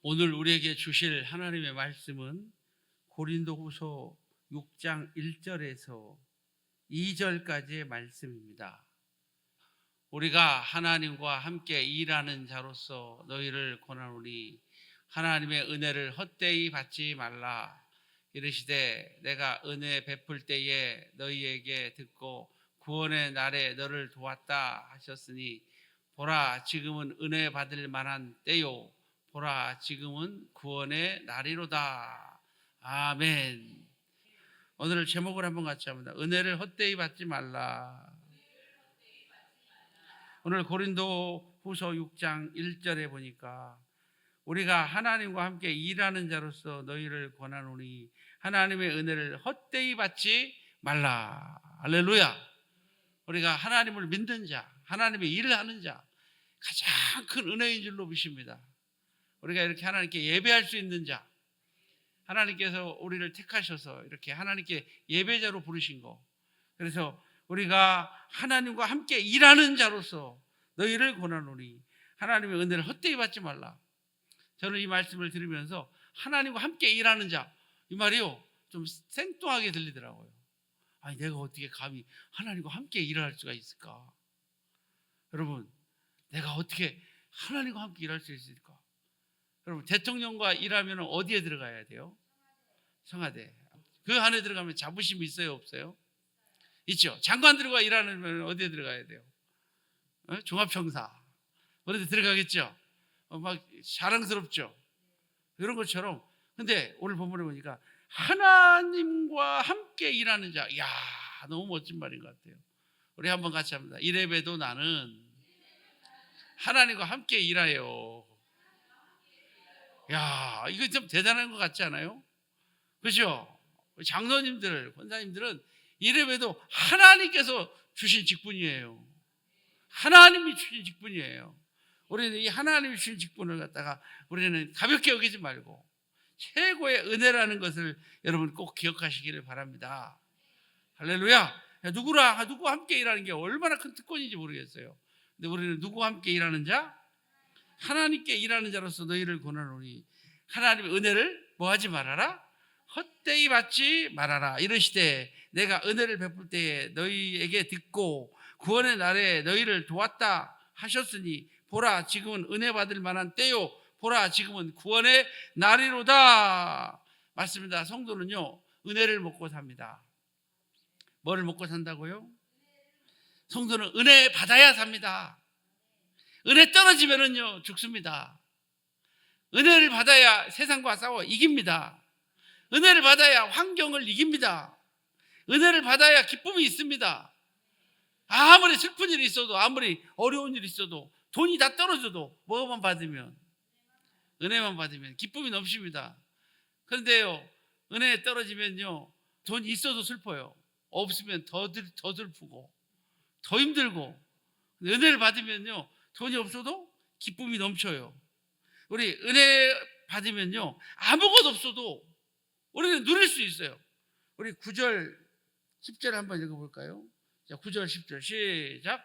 오늘 우리에게 주실 하나님의 말씀은 고린도후서 6장 1절에서 2절까지의 말씀입니다. 우리가 하나님과 함께 일하는 자로서 너희를 권하노니 하나님의 은혜를 헛되이 받지 말라. 이르시되 내가 은혜 베풀 때에 너희에게 듣고 구원의 날에 너를 도왔다 하셨으니 보라 지금은 은혜 받을 만한 때요 보라 지금은 구원의 날이로다. 아멘. 오늘 제목을 한번 같이 합니다. 은혜를 헛되이 받지 말라. 오늘 고린도 후서 6장 1절에 보니까 우리가 하나님과 함께 일하는 자로서 너희를 권하노니 하나님의 은혜를 헛되이 받지 말라. 할렐루야. 우리가 하나님을 믿는 자, 하나님의 일을 하는 자, 가장 큰 은혜인 줄로 믿습니다. 우리가 이렇게 하나님께 예배할 수 있는 자, 하나님께서 우리를 택하셔서 이렇게 하나님께 예배자로 부르신 거, 그래서 우리가 하나님과 함께 일하는 자로서 너희를 권하노니 하나님의 은혜를 헛되이 받지 말라. 저는 이 말씀을 들으면서 하나님과 함께 일하는 자, 이 말이요 좀 생뚱하게 들리더라고요. 아니 내가 어떻게 감히 하나님과 함께 일할 수가 있을까? 여러분, 내가 어떻게 하나님과 함께 일할 수 있을까? 여러분, 대통령과 일하면 어디에 들어가야 돼요? 청와대. 그 안에 들어가면 자부심이 있어요, 없어요? 있죠. 장관들과 일하면 어디에 들어가야 돼요? 종합청사. 어디 들어가겠죠? 막 자랑스럽죠. 이런 것처럼. 근데 오늘 본문에 보니까 하나님과 함께 일하는 자. 이야, 너무 멋진 말인 것 같아요. 우리 한번 같이 합니다. 이래봬도 나는 하나님과 함께 일해요. 야, 이거 좀 대단한 것 같지 않아요? 그렇죠? 장로님들, 권사님들은 이래봬도 하나님께서 주신 직분이에요. 하나님이 주신 직분이에요. 우리는 이 하나님이 주신 직분을 갖다가 우리는 가볍게 여기지 말고 최고의 은혜라는 것을 여러분 꼭 기억하시기를 바랍니다. 할렐루야. 누구와 함께 일하는 게 얼마나 큰 특권인지 모르겠어요. 근데 우리는 누구와 함께 일하는 자? 하나님께 일하는 자로서 너희를 권하노니 하나님의 은혜를 뭐하지 말아라? 헛되이 받지 말아라. 이르시되 내가 은혜를 베풀 때에 너희에게 듣고 구원의 날에 너희를 도왔다 하셨으니 보라 지금은 은혜 받을 만한 때요 보라 지금은 구원의 날이로다. 맞습니다. 성도는요 은혜를 먹고 삽니다. 뭐를 먹고 산다고요? 성도는 은혜 받아야 삽니다. 은혜 떨어지면은요 죽습니다. 은혜를 받아야 세상과 싸워 이깁니다. 은혜를 받아야 환경을 이깁니다. 은혜를 받아야 기쁨이 있습니다. 아무리 슬픈 일이 있어도 아무리 어려운 일이 있어도 돈이 다 떨어져도 뭐만 받으면 은혜만 받으면 기쁨이 넘칩니다. 그런데요 은혜 떨어지면요 돈이 있어도 슬퍼요. 없으면 더 슬프고 더 힘들고. 은혜를 받으면요 돈이 없어도 기쁨이 넘쳐요. 우리 은혜 받으면요 아무것도 없어도 우리는 누릴 수 있어요. 우리 9절 10절 한번 읽어볼까요? 자, 9절 10절 시작.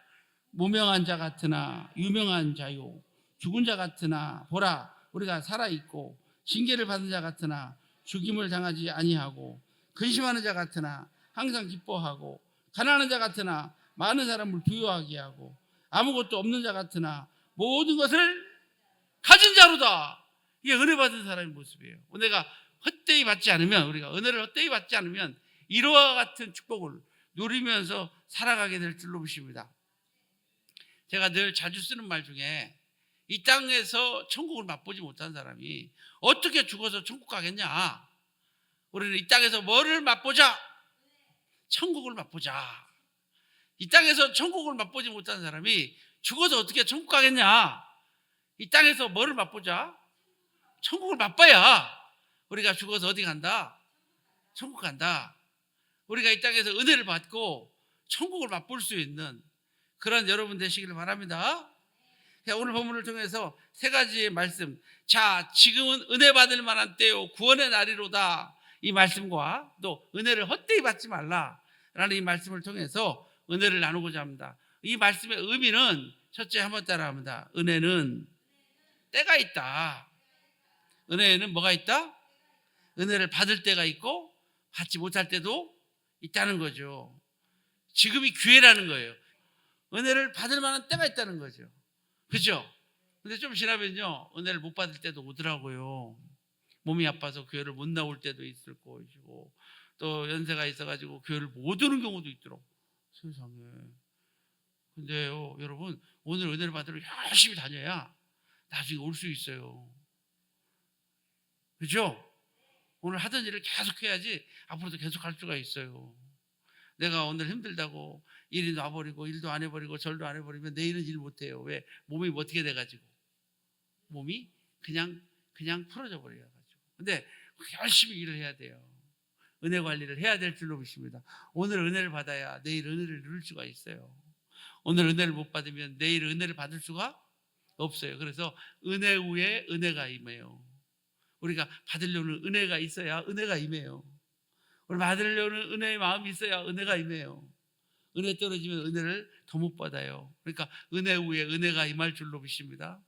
무명한 자 같으나 유명한 자요 죽은 자 같으나 보라 우리가 살아있고 징계를 받은 자 같으나 죽임을 당하지 아니하고 근심하는 자 같으나 항상 기뻐하고 가난한 자 같으나 많은 사람을 부유하게 하고 아무것도 없는 자 같으나 모든 것을 가진 자로다. 이게 은혜 받은 사람의 모습이에요. 은혜가 헛되이 받지 않으면, 우리가 은혜를 헛되이 받지 않으면 이와 같은 축복을 누리면서 살아가게 될 줄로 믿습니다. 제가 늘 자주 쓰는 말 중에 이 땅에서 천국을 맛보지 못한 사람이 어떻게 죽어서 천국 가겠냐? 우리는 이 땅에서 뭐를 맛보자? 천국을 맛보자. 이 땅에서 천국을 맛보지 못한 사람이 죽어서 어떻게 천국 가겠냐? 이 땅에서 뭐를 맛보자? 천국을 맛봐야 우리가 죽어서 어디 간다? 천국 간다. 우리가 이 땅에서 은혜를 받고 천국을 맛볼 수 있는 그런 여러분 되시기를 바랍니다. 오늘 본문을 통해서 세 가지의 말씀. 자, 지금은 은혜 받을 만한 때요 구원의 날이로다. 이 말씀과 또 은혜를 헛되이 받지 말라라는 이 말씀을 통해서 은혜를 나누고자 합니다. 이 말씀의 의미는 첫째 한번 따라합니다. 은혜는 때가 있다. 은혜에는 뭐가 있다? 은혜를 받을 때가 있고 받지 못할 때도 있다는 거죠. 지금이 기회라는 거예요. 은혜를 받을 만한 때가 있다는 거죠. 그렇죠? 근데 좀 지나면요, 은혜를 못 받을 때도 오더라고요. 몸이 아파서 교회를 못 나올 때도 있을 것이고, 또 연세가 있어가지고 교회를 못 오는 경우도 있더라고. 세상에. 근데요, 여러분, 오늘 은혜를 받으러 열심히 다녀야 나중에 올 수 있어요. 그죠? 오늘 하던 일을 계속 해야지 앞으로도 계속 할 수가 있어요. 내가 오늘 힘들다고 일이 놔버리고 일도 안 해버리고 절도 안 해버리면 내일은 일 못해요. 왜? 몸이 어떻게 돼가지고 몸이 그냥 풀어져 버려가지고. 근데 열심히 일을 해야 돼요. 은혜 관리를 해야 될 줄로 믿습니다. 오늘 은혜를 받아야 내일 은혜를 누릴 수가 있어요. 오늘 은혜를 못 받으면 내일 은혜를 받을 수가 없어요. 그래서 은혜 위에 은혜가 임해요. 우리가 받으려는 은혜가 있어야 은혜가 임해요. 우리 받으려는 은혜의 마음이 있어야 은혜가 임해요. 은혜 떨어지면 은혜를 더 못 받아요. 그러니까 은혜 위에 은혜가 임할 줄로 믿습니다.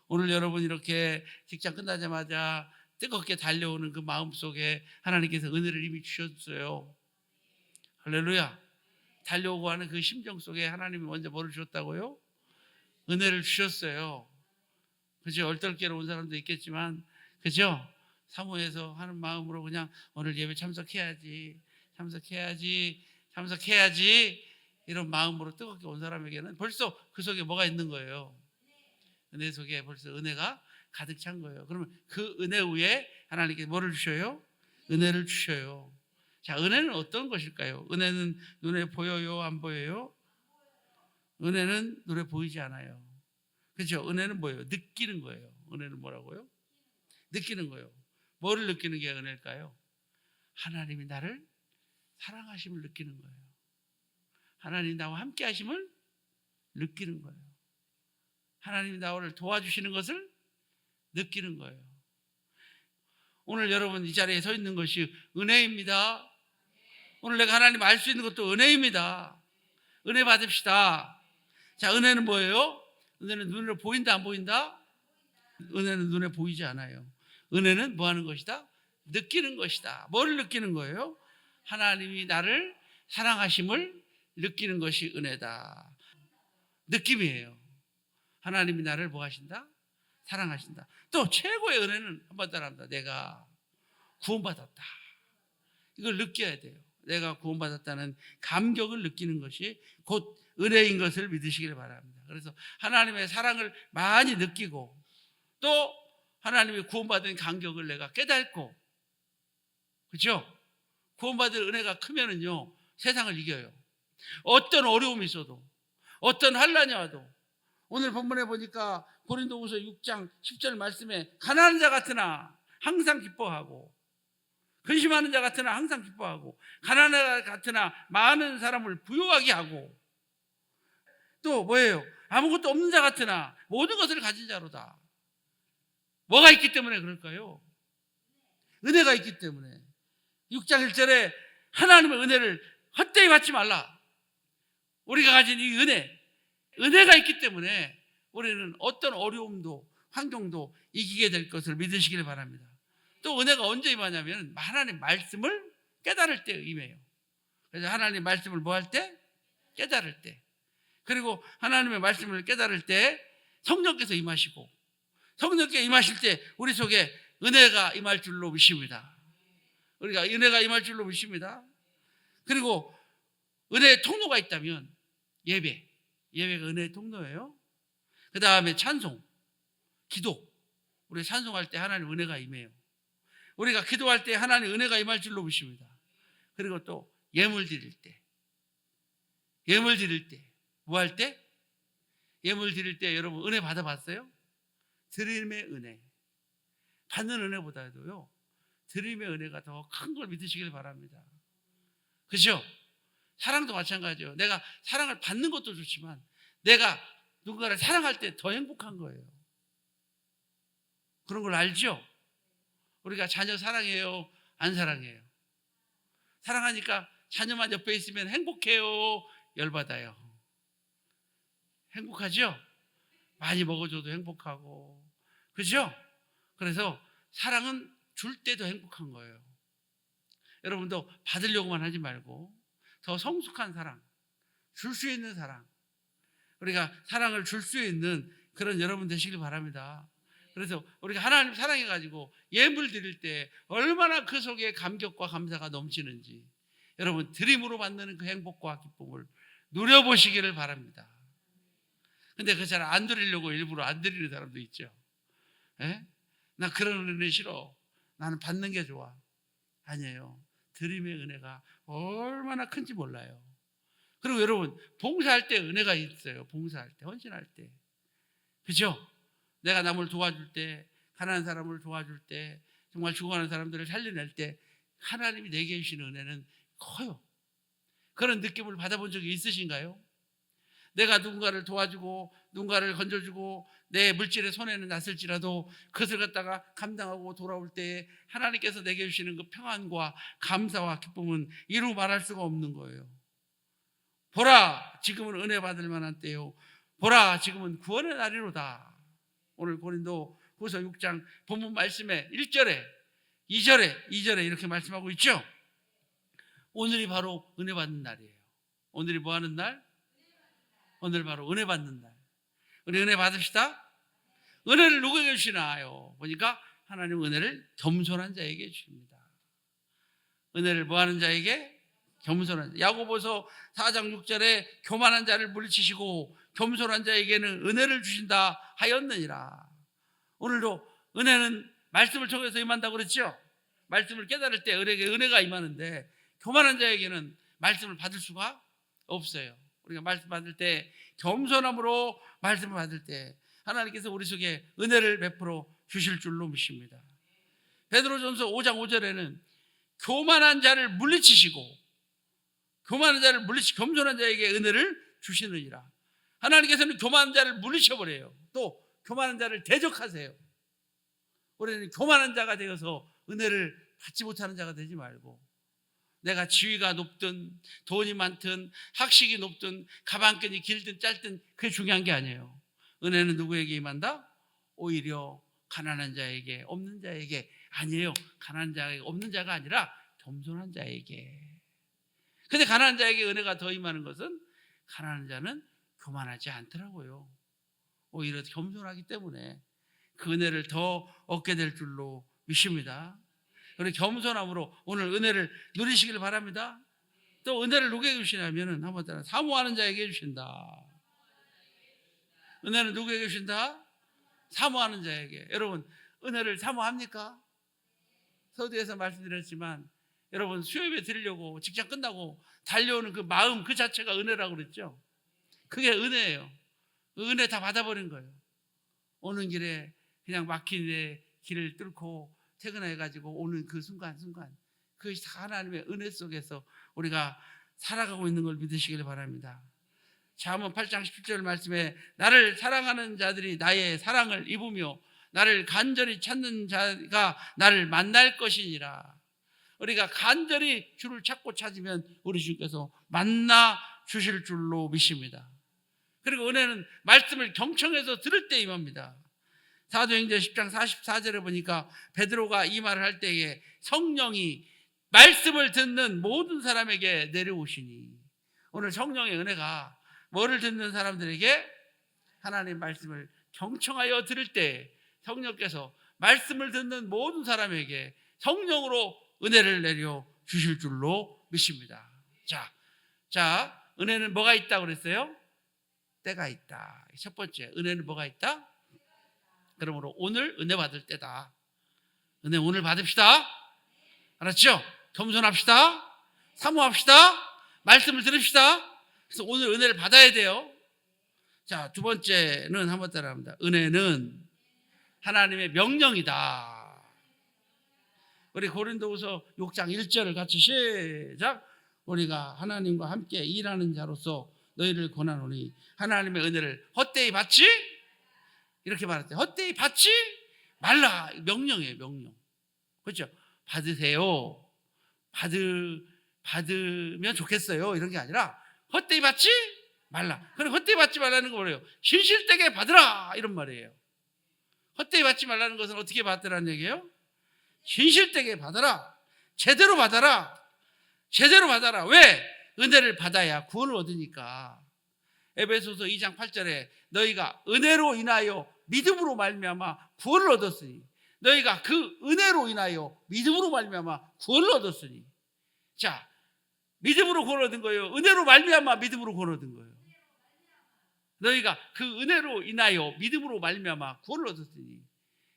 오늘 여러분 이렇게 직장 끝나자마자 뜨겁게 달려오는 그 마음 속에 하나님께서 은혜를 이미 주셨어요. 할렐루야. 달려오고 하는 그 심정 속에 하나님이 먼저 뭐를 주셨다고요? 은혜를 주셨어요. 그죠? 얼떨결에 온 사람도 있겠지만, 그죠? 사모해서 하는 마음으로 그냥 오늘 예배 참석해야지 이런 마음으로 뜨겁게 온 사람에게는 벌써 그 속에 뭐가 있는 거예요? 은혜 속에 벌써 은혜가 가득 찬 거예요. 그러면 그 은혜 위에 하나님께 뭐를 주셔요? 은혜를 주셔요. 자, 은혜는 어떤 것일까요? 은혜는 눈에 보여요? 안 보여요? 은혜는 눈에 보이지 않아요. 그렇죠? 은혜는 뭐예요? 느끼는 거예요. 은혜는 뭐라고요? 느끼는 거예요. 뭐를 느끼는 게 은혜일까요? 하나님이 나를 사랑하심을 느끼는 거예요. 하나님이 나와 함께 하심을 느끼는 거예요. 하나님이 나를 도와주시는 것을 느끼는 거예요. 오늘 여러분 이 자리에 서 있는 것이 은혜입니다. 오늘 내가 하나님 알 수 있는 것도 은혜입니다. 은혜 받읍시다. 자, 은혜는 뭐예요? 은혜는 눈으로 보인다, 안 보인다? 은혜는 눈에 보이지 않아요. 은혜는 뭐 하는 것이다? 느끼는 것이다. 뭐를 느끼는 거예요? 하나님이 나를 사랑하심을 느끼는 것이 은혜다. 느낌이에요. 하나님이 나를 뭐 하신다? 사랑하신다. 또 최고의 은혜는 한번 따라합니다. 내가 구원받았다. 이걸 느껴야 돼요. 내가 구원받았다는 감격을 느끼는 것이 곧 은혜인 것을 믿으시길 바랍니다. 그래서 하나님의 사랑을 많이 느끼고 또 하나님의 구원받은 감격을 내가 깨닫고, 그렇죠? 구원받을 은혜가 크면은요 세상을 이겨요. 어떤 어려움이 있어도, 어떤 환난이 와도, 오늘 본문에 보니까 고린도후서 6장 10절 말씀에 가난한 자 같으나 항상 기뻐하고, 근심하는 자 같으나 항상 기뻐하고, 가난한 자 같으나 많은 사람을 부유하게 하고, 또 뭐예요? 아무것도 없는 자 같으나 모든 것을 가진 자로다. 뭐가 있기 때문에 그럴까요? 은혜가 있기 때문에. 6장 1절에 하나님의 은혜를 헛되이 받지 말라. 우리가 가진 이 은혜가 있기 때문에 우리는 어떤 어려움도 환경도 이기게 될 것을 믿으시길 바랍니다. 또 은혜가 언제 임하냐면 하나님 말씀을 깨달을 때 임해요. 그래서 하나님 말씀을 뭐 할 때? 깨달을 때. 그리고 하나님의 말씀을 깨달을 때 성령께서 임하시고, 성령께 임하실 때 우리 속에 은혜가 임할 줄로 믿습니다. 우리가 은혜가 임할 줄로 믿습니다. 그리고 은혜의 통로가 있다면 예배가 은혜의 통로예요. 그 다음에 찬송, 기도. 우리 찬송할 때 하나님 은혜가 임해요. 우리가 기도할 때 하나님 은혜가 임할 줄로 믿습니다. 그리고 또 예물 드릴 때 뭐 할 때? 예물 드릴 때 여러분 은혜 받아봤어요? 드림의 은혜, 받는 은혜보다도요 드림의 은혜가 더 큰 걸 믿으시길 바랍니다. 그렇죠? 사랑도 마찬가지예요. 내가 사랑을 받는 것도 좋지만 내가 누군가를 사랑할 때 더 행복한 거예요. 그런 걸 알죠? 우리가 자녀 사랑해요? 안 사랑해요? 사랑하니까 자녀만 옆에 있으면 행복해요? 열받아요? 행복하죠? 많이 먹어줘도 행복하고, 그죠? 그래서 사랑은 줄 때도 행복한 거예요. 여러분도 받으려고만 하지 말고 더 성숙한 사랑, 줄 수 있는 사랑, 우리가 사랑을 줄 수 있는 그런 여러분 되시길 바랍니다. 그래서 우리가 하나님 사랑해가지고 예물 드릴 때 얼마나 그 속에 감격과 감사가 넘치는지 여러분 드림으로 받는 그 행복과 기쁨을 누려보시기를 바랍니다. 근데 그 잘 안 드리려고 일부러 안 드리는 사람도 있죠. 에? 나 그런 은혜 싫어. 나는 받는 게 좋아. 아니에요. 드림의 은혜가 얼마나 큰지 몰라요. 그리고 여러분 봉사할 때 은혜가 있어요. 봉사할 때, 헌신할 때. 그죠? 내가 남을 도와줄 때, 가난한 사람을 도와줄 때, 정말 죽어가는 사람들을 살려낼 때 하나님이 내게 주시는 은혜는 커요. 그런 느낌을 받아본 적이 있으신가요? 내가 누군가를 도와주고 누군가를 건져주고 내 물질의 손해는 났을지라도 그것을 갖다가 감당하고 돌아올 때 하나님께서 내게 주시는 그 평안과 감사와 기쁨은 이루 말할 수가 없는 거예요. 보라, 지금은 은혜 받을 만한 때요. 보라, 지금은 구원의 날이로다. 오늘 고린도후서 6장 본문 말씀에 1절에 2절에 이렇게 말씀하고 있죠. 오늘이 바로 은혜 받는 날이에요. 오늘이 뭐 하는 날? 오늘 바로 은혜 받는 날. 우리 은혜 받읍시다. 은혜를 누구에게 주시나요? 보니까 하나님 은혜를 겸손한 자에게 주십니다. 은혜를 뭐 하는 자에게? 겸손한 자. 야고보서 4장 6절에 교만한 자를 물리치시고 겸손한 자에게는 은혜를 주신다 하였느니라. 오늘도 은혜는 말씀을 통해서 임한다고 그랬죠. 말씀을 깨달을 때 은혜가 임하는데 교만한 자에게는 말씀을 받을 수가 없어요. 우리가 말씀 받을 때 겸손함으로 말씀을 받을 때 하나님께서 우리 속에 은혜를 베풀어 주실 줄로 믿습니다. 베드로전서 5장 5절에는 교만한 자를 물리치시고 겸손한 자에게 은혜를 주시느니라. 하나님께서는 교만한 자를 물리쳐버려요. 또 교만한 자를 대적하세요. 우리는 교만한 자가 되어서 은혜를 받지 못하는 자가 되지 말고 내가 지위가 높든 돈이 많든 학식이 높든 가방끈이 길든 짧든 그게 중요한 게 아니에요. 은혜는 누구에게 임한다? 오히려 가난한 자에게, 없는 자에게. 아니에요. 가난한 자에게, 없는 자가 아니라 겸손한 자에게. 근데 가난한 자에게 은혜가 더 임하는 것은 가난한 자는 교만하지 않더라고요. 오히려 겸손하기 때문에 그 은혜를 더 얻게 될 줄로 믿습니다. 우리 겸손함으로 오늘 은혜를 누리시길 바랍니다. 또 은혜를 누구에게 주시냐면은 한번 따라 사모하는 자에게 주신다. 은혜는 누구에게 주신다? 사모하는 자에게. 여러분 은혜를 사모합니까? 서두에서 말씀드렸지만 여러분 수요예배 드리려고 직장 끝나고 달려오는 그 마음 그 자체가 은혜라고 그랬죠. 그게 은혜예요. 그 은혜 다 받아버린 거예요. 오는 길에 그냥 막힌 내 길을 뚫고 퇴근해가지고 오는 그 순간 그것이 다 하나님의 은혜 속에서 우리가 살아가고 있는 걸 믿으시길 바랍니다. 잠언 8장 17절 말씀에 나를 사랑하는 자들이 나의 사랑을 입으며 나를 간절히 찾는 자가 나를 만날 것이니라. 우리가 간절히 주를 찾고 찾으면 우리 주께서 만나 주실 줄로 믿습니다. 그리고 은혜는 말씀을 경청해서 들을 때 임합니다. 사도행전 10장 44절에 보니까 베드로가 이 말을 할 때에 성령이 말씀을 듣는 모든 사람에게 내려오시니, 오늘 성령의 은혜가 뭐를 듣는 사람들에게? 하나님 말씀을 경청하여 들을 때 성령께서 말씀을 듣는 모든 사람에게 성령으로 은혜를 내려 주실 줄로 믿습니다. 자, 은혜는 뭐가 있다고 그랬어요? 때가 있다. 첫 번째, 은혜는 뭐가 있다? 그러므로 오늘 은혜 받을 때다. 은혜 오늘 받읍시다. 알았죠? 겸손합시다. 사모합시다. 말씀을 들읍시다. 그래서 오늘 은혜를 받아야 돼요. 자, 두 번째는 한번 따라합니다. 은혜는 하나님의 명령이다. 우리 고린도후서 6장 1절을 같이 시작. 우리가 하나님과 함께 일하는 자로서 너희를 권하노니 하나님의 은혜를 헛되이 받지? 이렇게 말했대요. 헛되이 받지 말라. 명령이에요. 명령. 그렇죠? 받으세요. 받으면 좋겠어요. 이런 게 아니라 헛되이 받지 말라. 그럼 헛되이 받지 말라는 거 뭐예요? 신실되게 받으라 이런 말이에요. 헛되이 받지 말라는 것은 어떻게 받으라는 얘기예요? 진실되게 받아라. 제대로 받아라. 제대로 받아라. 왜? 은혜를 받아야 구원을 얻으니까. 에베소서 2장 8절에 너희가 은혜로 인하여 믿음으로 말미암아 구원을 얻었으니, 너희가 그 은혜로 인하여 믿음으로 말미암아 구원을 얻었으니. 자, 믿음으로 구원 얻은 거예요? 은혜로 말미암아 믿음으로 구원 얻은 거예요? 너희가 그 은혜로 인하여 믿음으로 말미암아 구원을 얻었으니.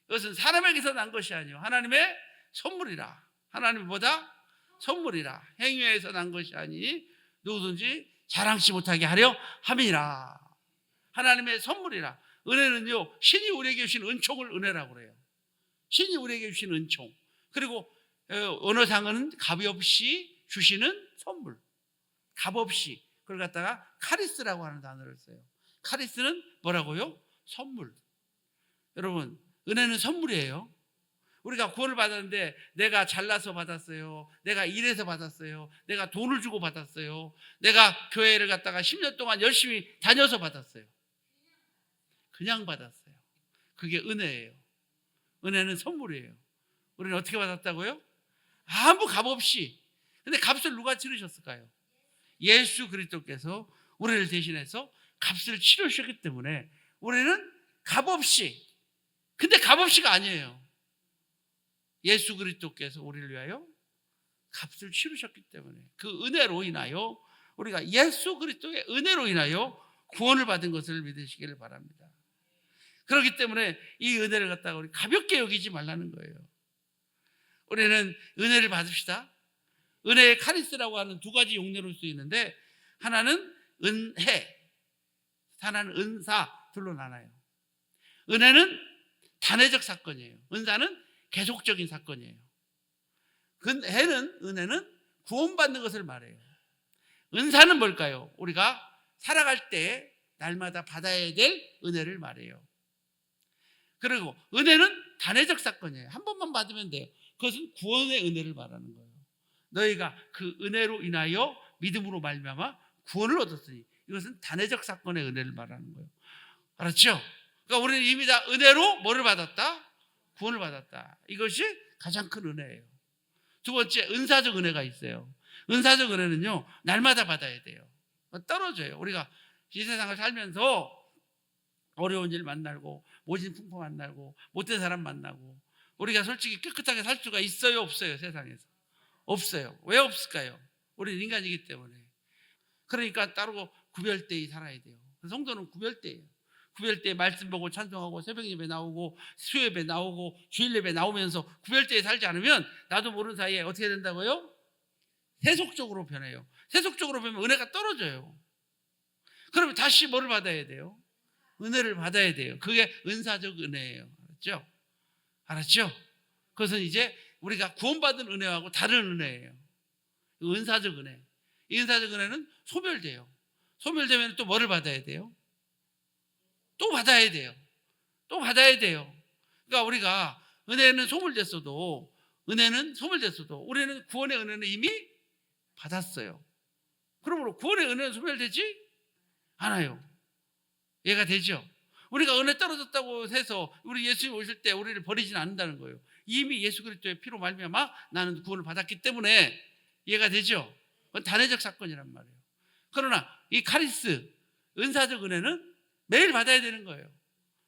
이것은 사람에게서 난 것이 아니요 하나님의 선물이라. 하나님의 뭐다? 선물이라. 행위에서 난 것이 아니니 누구든지 자랑치 못하게 하려 함이라. 하나님의 선물이라. 은혜는요, 신이 우리에게 주신 은총을 은혜라고 그래요. 신이 우리에게 주신 은총. 그리고 언어상은 값없이 주시는 선물. 값없이. 그걸 갖다가 카리스라고 하는 단어를 써요. 카리스는 뭐라고요? 선물. 여러분, 은혜는 선물이에요. 우리가 구원을 받았는데 내가 잘나서 받았어요. 내가 일해서 받았어요. 내가 돈을 주고 받았어요. 내가 교회를 갔다가 10년 동안 열심히 다녀서 받았어요. 그냥 받았어요. 그게 은혜예요. 은혜는 선물이에요. 우리는 어떻게 받았다고요? 아무 값 없이. 근데 값을 누가 치르셨을까요? 예수 그리스도께서 우리를 대신해서 값을 치르셨기 때문에 우리는 값 없이. 근데 값 없이가 아니에요. 예수 그리스도께서 우리를 위하여 값을 치르셨기 때문에 그 은혜로 인하여 우리가 예수 그리스도의 은혜로 인하여 구원을 받은 것을 믿으시기를 바랍니다. 그렇기 때문에 이 은혜를 갖다가 우리 가볍게 여기지 말라는 거예요. 우리는 은혜를 받읍시다. 은혜의 카리스라고 하는 두 가지 용례로 쓰이는데, 하나는 은혜, 하나는 은사, 둘로 나눠요. 은혜는 단회적 사건이에요. 은사는 계속적인 사건이에요. 은혜는 구원받는 것을 말해요. 은사는 뭘까요? 우리가 살아갈 때 날마다 받아야 될 은혜를 말해요. 그리고 은혜는 단회적 사건이에요. 한 번만 받으면 돼요. 그것은 구원의 은혜를 말하는 거예요. 너희가 그 은혜로 인하여 믿음으로 말미암아 구원을 얻었으니, 이것은 단회적 사건의 은혜를 말하는 거예요. 알았죠? 그러니까 우리는 이미 다 은혜로 뭐를 받았다? 구원을 받았다. 이것이 가장 큰 은혜예요. 두 번째, 은사적 은혜가 있어요. 은사적 은혜는요, 날마다 받아야 돼요. 떨어져요. 우리가 이 세상을 살면서 어려운 일 만나고, 모진 풍파 만나고, 못된 사람 만나고, 우리가 솔직히 깨끗하게 살 수가 있어요, 없어요? 세상에서 없어요. 왜 없을까요? 우리는 인간이기 때문에. 그러니까 따로 구별되이 살아야 돼요. 성도는 구별되예요. 구별대에 말씀 보고 찬송하고 새벽 예배 나오고 수요예배 나오고 주일 예배 나오면서 구별대에 살지 않으면 나도 모르는 사이에 어떻게 된다고요? 세속적으로 변해요. 세속적으로 변하면 은혜가 떨어져요. 그러면 다시 뭐를 받아야 돼요? 은혜를 받아야 돼요. 그게 은사적 은혜예요. 알았죠? 알았죠? 그것은 이제 우리가 구원받은 은혜하고 다른 은혜예요. 은사적 은혜. 이 은사적 은혜는 소멸돼요. 소멸되면 또 뭐를 받아야 돼요? 또 받아야 돼요. 또 받아야 돼요. 그러니까 우리가 은혜는 소멸됐어도 우리는 구원의 은혜는 이미 받았어요. 그러므로 구원의 은혜는 소멸되지 않아요. 이해가 되죠? 우리가 은혜 떨어졌다고 해서 우리 예수님 오실 때 우리를 버리지는 않는다는 거예요. 이미 예수 그리스도의 피로 말미암아 나는 구원을 받았기 때문에. 이해가 되죠? 그건 단회적 사건이란 말이에요. 그러나 이 카리스, 은사적 은혜는 매일 받아야 되는 거예요.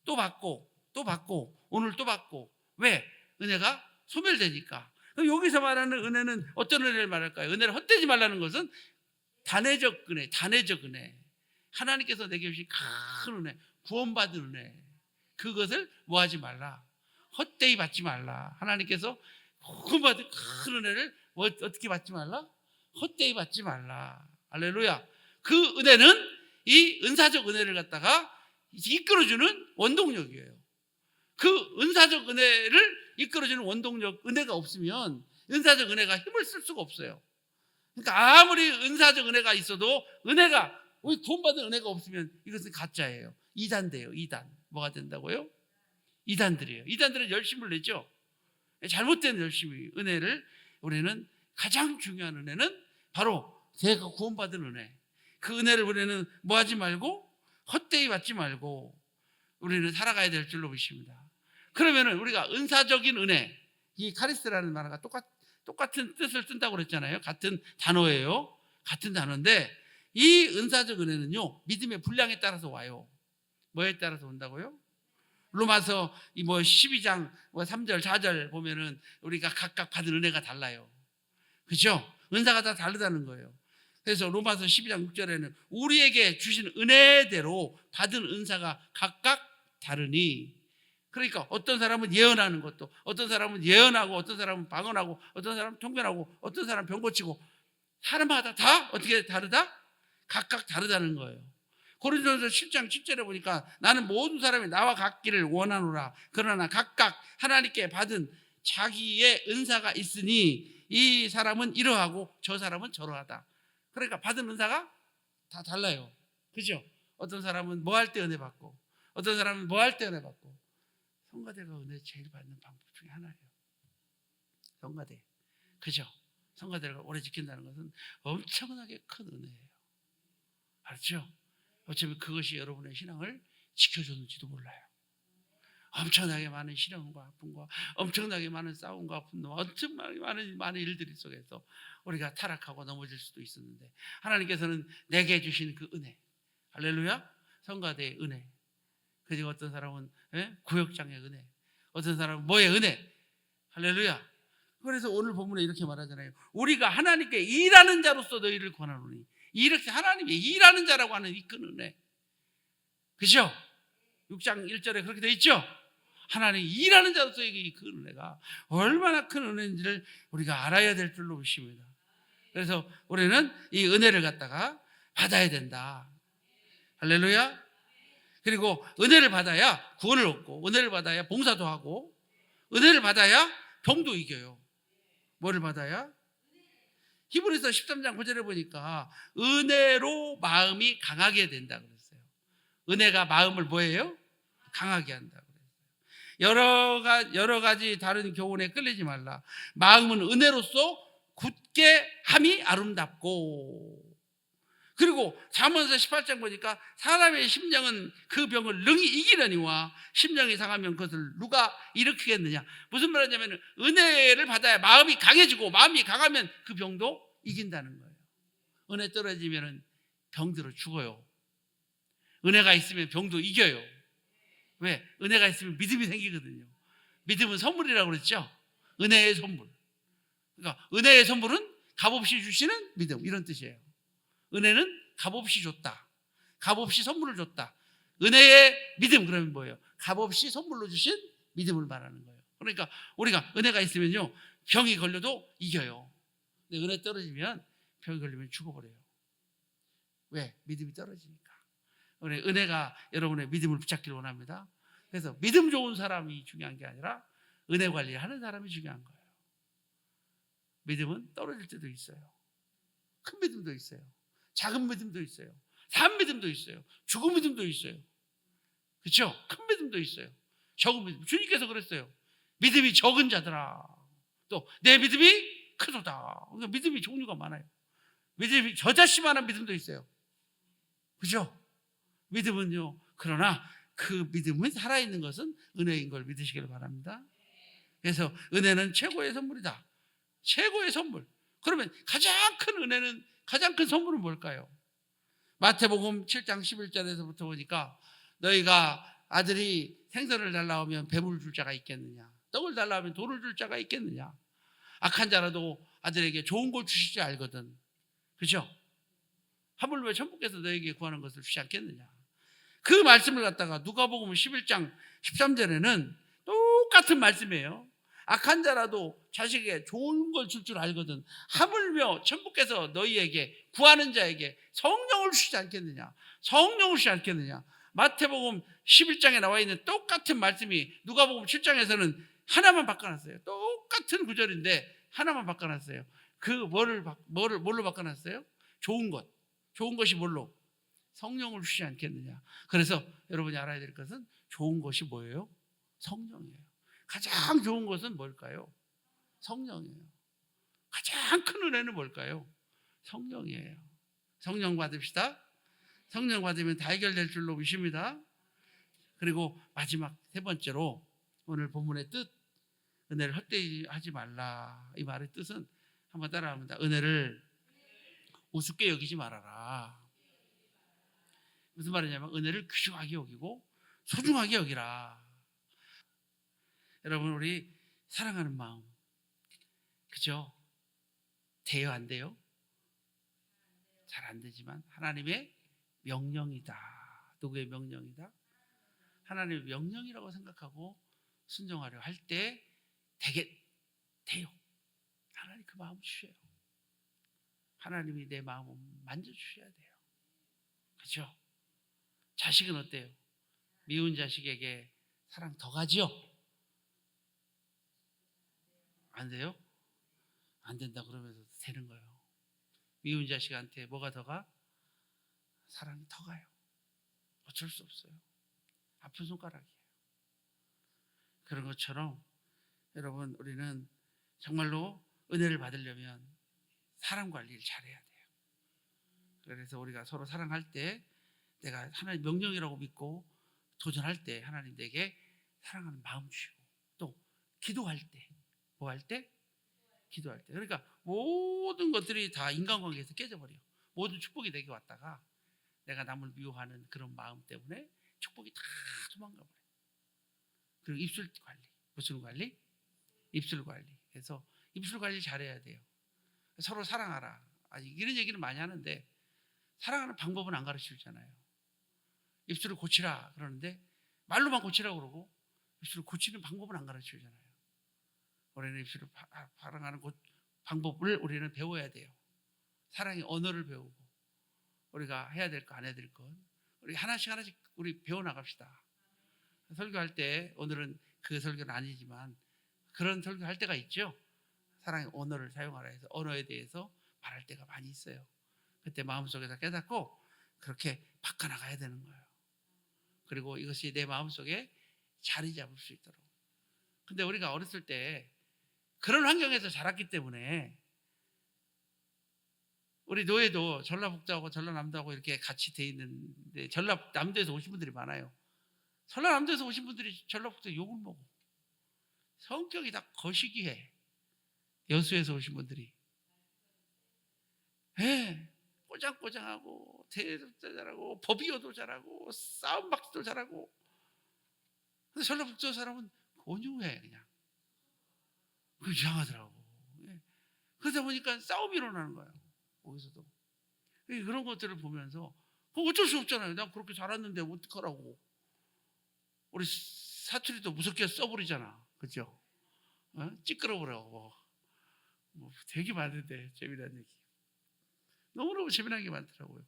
또 받고 또 받고 오늘 또 받고. 왜? 은혜가 소멸되니까. 여기서 말하는 은혜는 어떤 은혜를 말할까요? 은혜를 헛되지 말라는 것은 단회적 은혜, 단회적 은혜. 하나님께서 내게 주신 큰 은혜, 구원받은 은혜. 그것을 뭐 하지 말라? 헛되이 받지 말라. 하나님께서 구원받은 큰 은혜를 어떻게 받지 말라? 헛되이 받지 말라. 할렐루야. 그 은혜는 이 은사적 은혜를 갖다가 이끌어주는 원동력이에요. 그 은사적 은혜를 이끌어주는 원동력, 은혜가 없으면 은사적 은혜가 힘을 쓸 수가 없어요. 그러니까 아무리 은사적 은혜가 있어도 은혜가, 우리 구원받은 은혜가 없으면 이것은 가짜예요. 이단돼요. 이단. 뭐가 된다고요? 이단들이에요. 이단들은 열심을 내죠. 잘못된 열심이. 은혜를, 우리는 가장 중요한 은혜는 바로 제가 구원받은 은혜. 그 은혜를 우리는 뭐 하지 말고 헛되이 받지 말고 우리는 살아가야 될 줄로 믿습니다. 그러면은 우리가 은사적인 은혜, 이 카리스라는 말과 똑같은 뜻을 뜬다고 그랬잖아요. 같은 단어예요. 같은 단어인데 이 은사적 은혜는요, 믿음의 분량에 따라서 와요. 뭐에 따라서 온다고요? 로마서 12장 3절 4절 보면은 우리가 각각 받은 은혜가 달라요. 그렇죠? 은사가 다 다르다는 거예요. 그래서 로마서 12장 6절에는 우리에게 주신 은혜대로 받은 은사가 각각 다르니, 그러니까 어떤 사람은 예언하는 것도, 어떤 사람은 예언하고, 어떤 사람은 방언하고, 어떤 사람은 통변하고, 어떤 사람은 병 고치고, 사람마다 다 어떻게 다르다? 각각 다르다는 거예요. 고린도전서 7장 10절에 보니까 나는 모든 사람이 나와 같기를 원하노라. 그러나 각각 하나님께 받은 자기의 은사가 있으니 이 사람은 이러하고 저 사람은 저러하다. 그러니까 받은 은사가 다 달라요. 그죠? 어떤 사람은 뭐 할 때 은혜 받고, 어떤 사람은 뭐 할 때 은혜 받고. 성가대가 은혜 제일 받는 방법 중에 하나예요. 성가대. 그죠? 성가대를 오래 지킨다는 것은 엄청나게 큰 은혜예요. 알았죠? 어쩌면 그것이 여러분의 신앙을 지켜줬는지도 몰라요. 엄청나게 많은 시련과 아픔과 엄청나게 많은 싸움과 아픔과 엄청나게 많은 일들 속에서 우리가 타락하고 넘어질 수도 있었는데 하나님께서는 내게 주신 그 은혜, 할렐루야, 성가대의 은혜, 그리고 어떤 사람은 구역장의 은혜, 어떤 사람은 뭐의 은혜, 할렐루야. 그래서 오늘 본문에 이렇게 말하잖아요. 우리가 하나님께 일하는 자로서 너희를 권하노니, 이렇게 하나님이 일하는 자라고 하는 이 큰 은혜, 그죠? 6장 1절에 그렇게 돼 있죠? 하나님 일하는 자로서에게 이 큰 은혜가 얼마나 큰 은혜인지를 우리가 알아야 될 줄로 믿습니다. 그래서 우리는 이 은혜를 갖다가 받아야 된다. 할렐루야. 그리고 은혜를 받아야 구원을 얻고, 은혜를 받아야 봉사도 하고, 은혜를 받아야 병도 이겨요. 뭐를 받아야? 히브리서 13장 9절에 보니까 은혜로 마음이 강하게 된다 그랬어요. 은혜가 마음을 뭐예요? 강하게 한다 그랬어요. 여러 가지 다른 교훈에 끌리지 말라. 마음은 은혜로서 굳게 함이 아름답고, 그리고 잠언서 18장 보니까 사람의 심령은 그 병을 능히 이기려니와 심령이 상하면 그것을 누가 일으키겠느냐. 무슨 말이냐면 은혜를 받아야 마음이 강해지고, 마음이 강하면 그 병도 이긴다는 거예요. 은혜 떨어지면 병들어 죽어요. 은혜가 있으면 병도 이겨요. 왜? 은혜가 있으면 믿음이 생기거든요. 믿음은 선물이라고 그랬죠. 은혜의 선물. 그러니까 은혜의 선물은 값없이 주시는 믿음, 이런 뜻이에요. 은혜는 값없이 줬다. 값없이 선물을 줬다. 은혜의 믿음, 그러면 뭐예요? 값없이 선물로 주신 믿음을 말하는 거예요. 그러니까 우리가 은혜가 있으면요, 병이 걸려도 이겨요. 근데 은혜 떨어지면, 병이 걸리면 죽어버려요. 왜? 믿음이 떨어지니까. 은혜가 여러분의 믿음을 붙잡기를 원합니다. 그래서 믿음 좋은 사람이 중요한 게 아니라 은혜 관리하는 사람이 중요한 거예요. 믿음은 떨어질 때도 있어요. 큰 믿음도 있어요. 작은 믿음도 있어요. 산 믿음도 있어요. 죽은 믿음도 있어요. 그렇죠? 큰 믿음도 있어요. 적은 믿음. 주님께서 그랬어요. 믿음이 적은 자들아, 또 내 믿음이 크도다. 그러니까 믿음이 종류가 많아요. 믿음이 저자씨만한 믿음도 있어요. 그렇죠? 믿음은요, 그러나 그 믿음은 살아있는 것은 은혜인 걸 믿으시길 바랍니다. 그래서 은혜는 최고의 선물이다. 최고의 선물. 그러면 가장 큰 은혜는, 가장 큰 선물은 뭘까요? 마태복음 7장 11절에서부터 보니까 너희가 아들이 생선을 달라오면 뱀을 줄 자가 있겠느냐, 떡을 달라오면 돌을 줄 자가 있겠느냐. 악한 자라도 아들에게 좋은 걸 주실 줄 알거든. 그렇죠? 하물며 천부께서 너에게 구하는 것을 주지 않겠느냐. 그 말씀을 갖다가 누가복음 11장 13절에는 똑같은 말씀이에요. 악한 자라도 자식에게 좋은 걸 줄 줄 알거든. 하물며 천부께서 너희에게 구하는 자에게 성령을 주시지 않겠느냐. 성령을 주시지 않겠느냐. 마태복음 11장에 나와 있는 똑같은 말씀이 누가복음 7장에서는 하나만 바꿔놨어요. 똑같은 구절인데 하나만 바꿔놨어요. 그 뭘로 바꿔놨어요? 좋은 것. 좋은 것이 뭘로? 성령을 주시지 않겠느냐. 그래서 여러분이 알아야 될 것은 좋은 것이 뭐예요? 성령이에요. 가장 좋은 것은 뭘까요? 성령이에요. 가장 큰 은혜는 뭘까요? 성령이에요. 성령 받읍시다. 성령 받으면 다 해결될 줄로 믿습니다. 그리고 마지막 세 번째로 오늘 본문의 뜻, 은혜를 헛되이 하지 말라. 이 말의 뜻은 한번 따라합니다. 은혜를 우습게 여기지 말아라. 무슨 말이냐면 은혜를 귀중하게 여기고 소중하게 여기라. 여러분, 우리 사랑하는 마음, 그죠? 돼요, 안 돼요? 잘 안 되지만 하나님의 명령이다. 누구의 명령이다? 하나님의 명령이라고 생각하고 순종하려 할 때 되게 돼요. 하나님 그 마음 주셔요. 하나님이 내 마음을 만져주셔야 돼요. 그죠? 자식은 어때요? 미운 자식에게 사랑 더 가지요? 안 돼요? 안 된다 그러면서 되는 거예요. 미운 자식한테 뭐가 더 가? 사랑이 더 가요. 어쩔 수 없어요. 아픈 손가락이에요. 그런 것처럼 여러분, 우리는 정말로 은혜를 받으려면 사람 관리를 잘해야 돼요. 그래서 우리가 서로 사랑할 때 내가 하나님 명령이라고 믿고 도전할 때 하나님 내게 사랑하는 마음 주시고, 또 기도할 때 뭐 할 때? 기도할 때. 그러니까 모든 것들이 다 인간관계에서 깨져버려요. 모든 축복이 내게 왔다가 내가 남을 미워하는 그런 마음 때문에 축복이 다 도망가 버려요. 그리고 입술 관리. 무슨 관리? 입술 관리. 그래서 입술 관리 잘해야 돼요. 서로 사랑하라. 아니, 이런 얘기는 많이 하는데 사랑하는 방법은 안 가르쳐 주잖아요. 입술을 고치라 그러는데 말로만 고치라고 그러고 입술을 고치는 방법은 안 가르쳐 주잖아요. 우리는 입술을 사랑하는 방법을 우리는 배워야 돼요. 사랑의 언어를 배우고 우리가 해야 될 거 안 해야 될 것 우리 하나씩 우리 배워나갑시다. 설교할 때 오늘은 그 설교는 아니지만 그런 설교할 때가 있죠. 사랑의 언어를 사용하라 해서 언어에 대해서 말할 때가 많이 있어요. 그때 마음속에서 깨닫고 그렇게 바꿔나가야 되는 거예요. 그리고 이것이 내 마음속에 자리 잡을 수 있도록. 근데 우리가 어렸을 때 그런 환경에서 자랐기 때문에 우리 노예도 전라북도하고 전라남도하고 이렇게 같이 돼 있는데 전라남도에서 오신 분들이 많아요. 전라남도에서 오신 분들이 전라북도 욕을 먹어. 성격이 다 거시기해. 여수에서 오신 분들이. 예, 꼬장꼬장하고 대립도 잘하고 법이어도 잘하고 싸움박지도 잘하고. 근데 전라북도 사람은 온유해 그냥. 그 이상하더라고. 예. 그러다 보니까 싸움이 일어나는 거예요. 거기서도. 그런 것들을 보면서 어쩔 수 없잖아요. 난 그렇게 자랐는데 어떡하라고. 우리 사투리도 무섭게 써버리잖아. 그죠? 어? 찌끄러버려. 뭐 되게 많은데 재미난 얘기. 너무너무 재미난 게 많더라고요.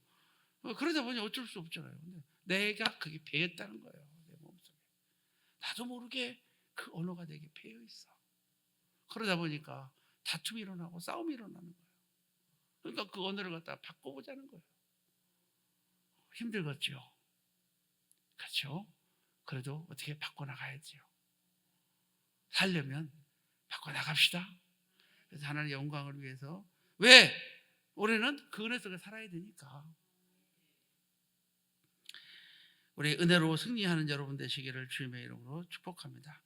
그러다 보니 어쩔 수 없잖아요. 근데 내가 그게 배였다는 거예요. 내 몸속에. 나도 모르게 그 언어가 내게 배어 있어. 그러다 보니까 다툼이 일어나고 싸움이 일어나는 거예요. 그러니까 그 언어를 갖다가 바꿔보자는 거예요. 힘들겠죠. 그렇죠? 그래도 어떻게 바꿔나가야지요. 살려면 바꿔나갑시다. 그래서 하나님의 영광을 위해서. 왜? 우리는 그 은혜 속에 살아야 되니까. 우리 은혜로 승리하는 여러분 되시기를 주님의 이름으로 축복합니다.